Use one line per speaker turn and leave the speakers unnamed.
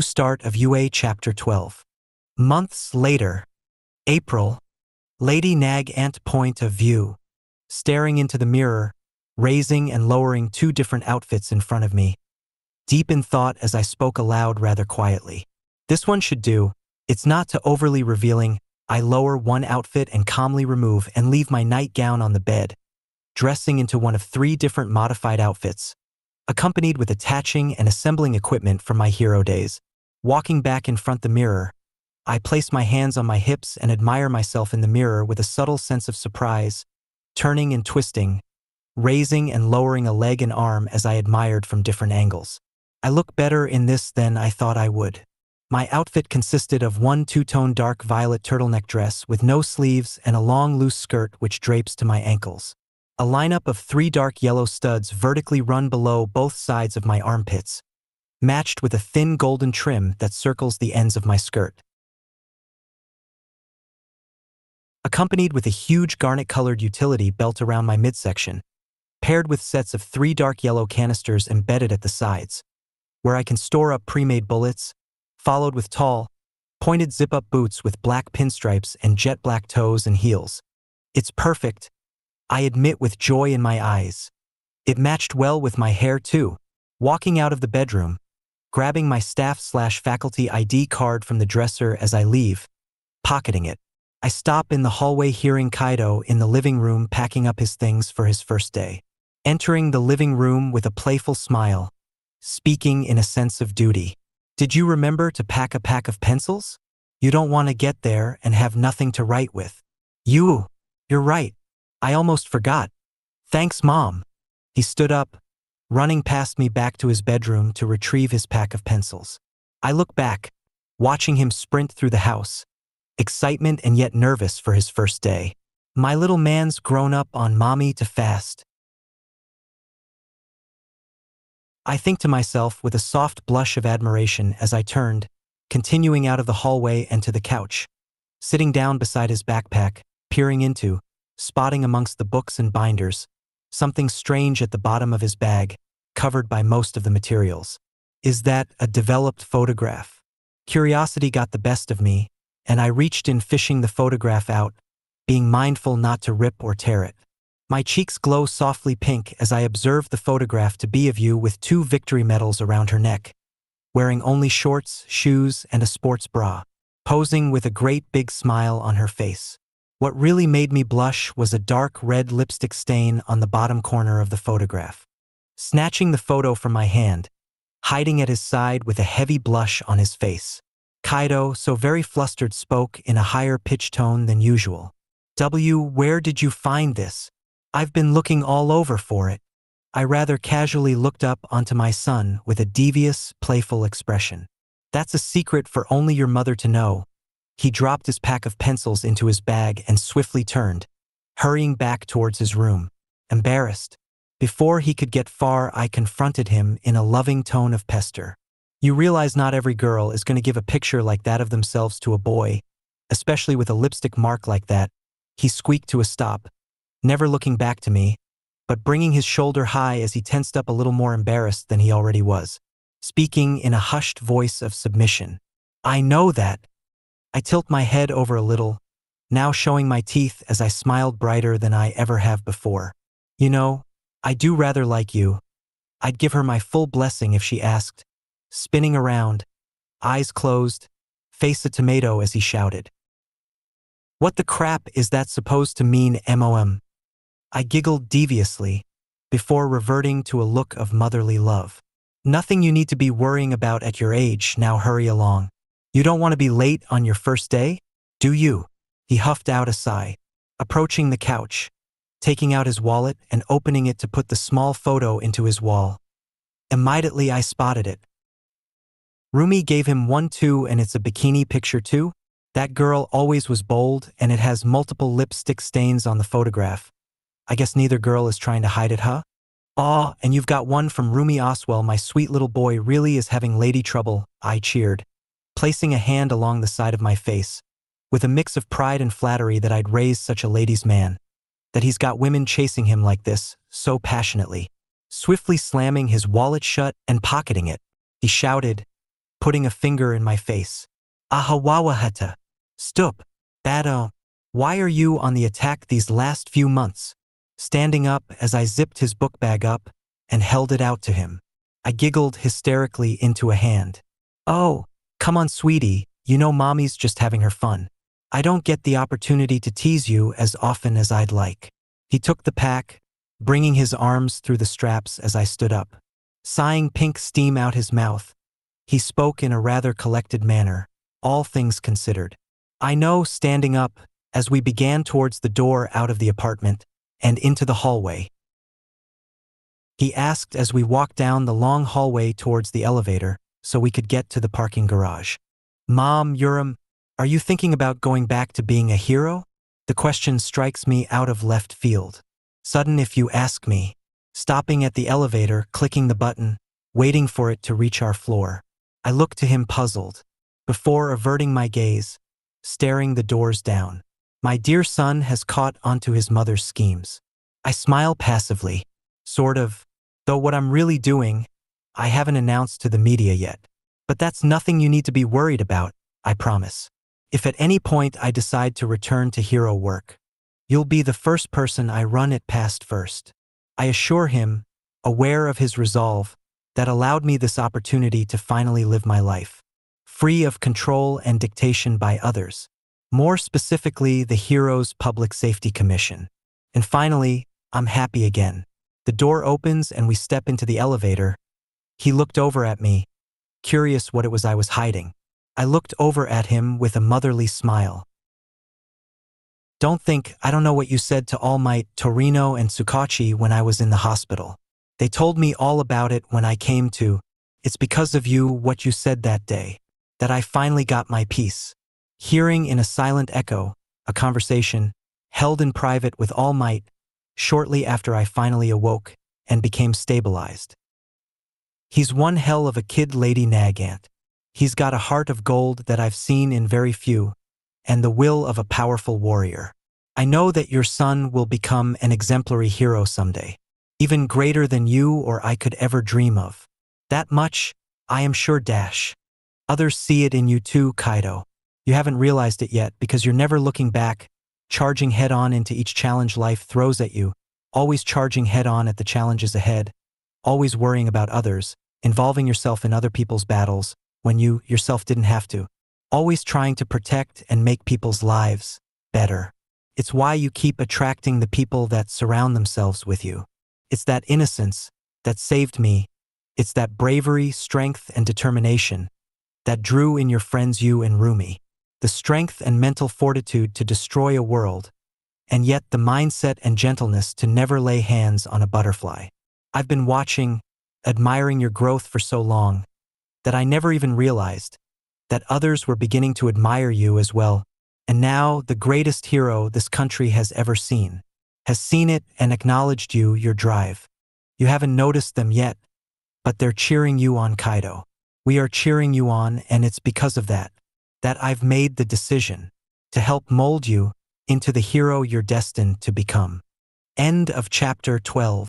Start of UA Chapter 12. Months later. April. Lady Nagant point of view. Staring into the mirror, raising and lowering two different outfits in front of me. Deep in thought as I spoke aloud rather quietly. This one should do. It's not too overly revealing. I lower one outfit and calmly remove and leave my nightgown on the bed, dressing into one of 3 different modified outfits, accompanied with attaching and assembling equipment from my hero days. Walking back in front the mirror, I place my hands on my hips and admire myself in the mirror with a subtle sense of surprise, turning and twisting, raising and lowering a leg and arm as I admired from different angles. I look better in this than I thought I would. My outfit consisted of one two-tone dark violet turtleneck dress with no sleeves and a long loose skirt which drapes to my ankles. A lineup of 3 dark yellow studs vertically run below both sides of my armpits, matched with a thin golden trim that circles the ends of my skirt. Accompanied with a huge garnet-colored utility belt around my midsection, paired with sets of 3 dark yellow canisters embedded at the sides, where I can store up pre-made bullets, followed with tall, pointed zip-up boots with black pinstripes and jet black toes and heels. It's perfect, I admit with joy in my eyes. It matched well with my hair too. Walking out of the bedroom, grabbing my staff/faculty ID card from the dresser as I leave, pocketing it. I stop in the hallway hearing Kaido in the living room packing up his things for his first day. Entering the living room with a playful smile, speaking in a sense of duty. Did you remember to pack a pack of pencils? You don't want to get there and have nothing to write with. You're right. I almost forgot. Thanks, Mom. He stood up, running past me back to his bedroom to retrieve his pack of pencils. I look back, watching him sprint through the house, excitement and yet nervous for his first day. My little man's grown up on mommy to fast. I think to myself with a soft blush of admiration as I turned, continuing out of the hallway and to the couch, sitting down beside his backpack, peering into, spotting amongst the books and binders, something strange at the bottom of his bag, covered by most of the materials. Is that a developed photograph? Curiosity got the best of me, and I reached in fishing the photograph out, being mindful not to rip or tear it. My cheeks glow softly pink as I observe the photograph to be of you with 2 victory medals around her neck, wearing only shorts, shoes, and a sports bra, posing with a great big smile on her face. What really made me blush was a dark red lipstick stain on the bottom corner of the photograph. Snatching the photo from my hand, hiding at his side with a heavy blush on his face, Kaido, so very flustered, spoke in a higher pitched tone than usual. Where did you find this? I've been looking all over for it. I rather casually looked up onto my son with a devious, playful expression. That's a secret for only your mother to know. He dropped his pack of pencils into his bag and swiftly turned, hurrying back towards his room, embarrassed. Before he could get far, I confronted him in a loving tone of pester. You realize not every girl is going to give a picture like that of themselves to a boy, especially with a lipstick mark like that. He squeaked to a stop, never looking back to me, but bringing his shoulder high as he tensed up a little more embarrassed than he already was, speaking in a hushed voice of submission. I know that. I tilt my head over a little, now showing my teeth as I smiled brighter than I ever have before. You know, I do rather like you. I'd give her my full blessing if she asked, spinning around, eyes closed, face a tomato as he shouted. What the crap is that supposed to mean, MOM? I giggled deviously, before reverting to a look of motherly love. Nothing you need to be worrying about at your age, now hurry along. You don't want to be late on your first day, do you? He huffed out a sigh, approaching the couch, taking out his wallet and opening it to put the small photo into his wall. Immediately I spotted it. Rumi gave him one too, and it's a bikini picture too? That girl always was bold, and it has multiple lipstick stains on the photograph. I guess neither girl is trying to hide it, huh? Aw, and you've got one from Rumi Oswell. My sweet little boy really is having lady trouble, I cheered, placing a hand along the side of my face, with a mix of pride and flattery that I'd raised such a ladies' man, that he's got women chasing him like this, so passionately. Swiftly slamming his wallet shut and pocketing it, he shouted, putting a finger in my face. Ahawawahata. Stop. Bado. Why are you on the attack these last few months? Standing up as I zipped his book bag up and held it out to him. I giggled hysterically into a hand. Oh, come on, sweetie, you know mommy's just having her fun. I don't get the opportunity to tease you as often as I'd like. He took the pack, bringing his arms through the straps as I stood up. Sighing pink steam out his mouth, he spoke in a rather collected manner, all things considered. I know, standing up, as we began towards the door out of the apartment and into the hallway. He asked as we walked down the long hallway towards the elevator so we could get to the parking garage. Mom, are you thinking about going back to being a hero? The question strikes me out of left field. Sudden if you ask me. Stopping at the elevator, clicking the button, waiting for it to reach our floor. I looked to him puzzled, before averting my gaze, staring the doors down. My dear son has caught onto his mother's schemes. I smile passively, sort of, though what I'm really doing, I haven't announced to the media yet. But that's nothing you need to be worried about, I promise. If at any point I decide to return to hero work, you'll be the first person I run it past first. I assure him, aware of his resolve, that allowed me this opportunity to finally live my life, free of control and dictation by others, more specifically the Heroes Public Safety Commission. And finally, I'm happy again. The door opens and we step into the elevator. He looked over at me, curious what it was I was hiding. I looked over at him with a motherly smile. I don't know what you said to All Might, Torino and Tsukachi when I was in the hospital. They told me all about it when I came to. It's because of you, what you said that day, that I finally got my peace. Hearing in a silent echo, a conversation, held in private with All Might, shortly after I finally awoke and became stabilized. He's one hell of a kid, Lady Nagant. He's got a heart of gold that I've seen in very few, and the will of a powerful warrior. I know that your son will become an exemplary hero someday, even greater than you or I could ever dream of. That much, I am sure. Others see it in you too, Kaido. You haven't realized it yet because you're never looking back, charging head-on into each challenge life throws at you, always charging head-on at the challenges ahead, always worrying about others, involving yourself in other people's battles when you yourself didn't have to, always trying to protect and make people's lives better. It's why you keep attracting the people that surround themselves with you. It's that innocence that saved me. It's that bravery, strength, and determination that drew in your friends you and Rumi. The strength and mental fortitude to destroy a world, and yet the mindset and gentleness to never lay hands on a butterfly. I've been watching, admiring your growth for so long, that I never even realized that others were beginning to admire you as well. And now the greatest hero this country has ever seen has seen it and acknowledged you, your drive. You haven't noticed them yet, but they're cheering you on, Kaido. We are cheering you on, and it's because of that I've made the decision to help mold you into the hero you're destined to become. End of chapter 12.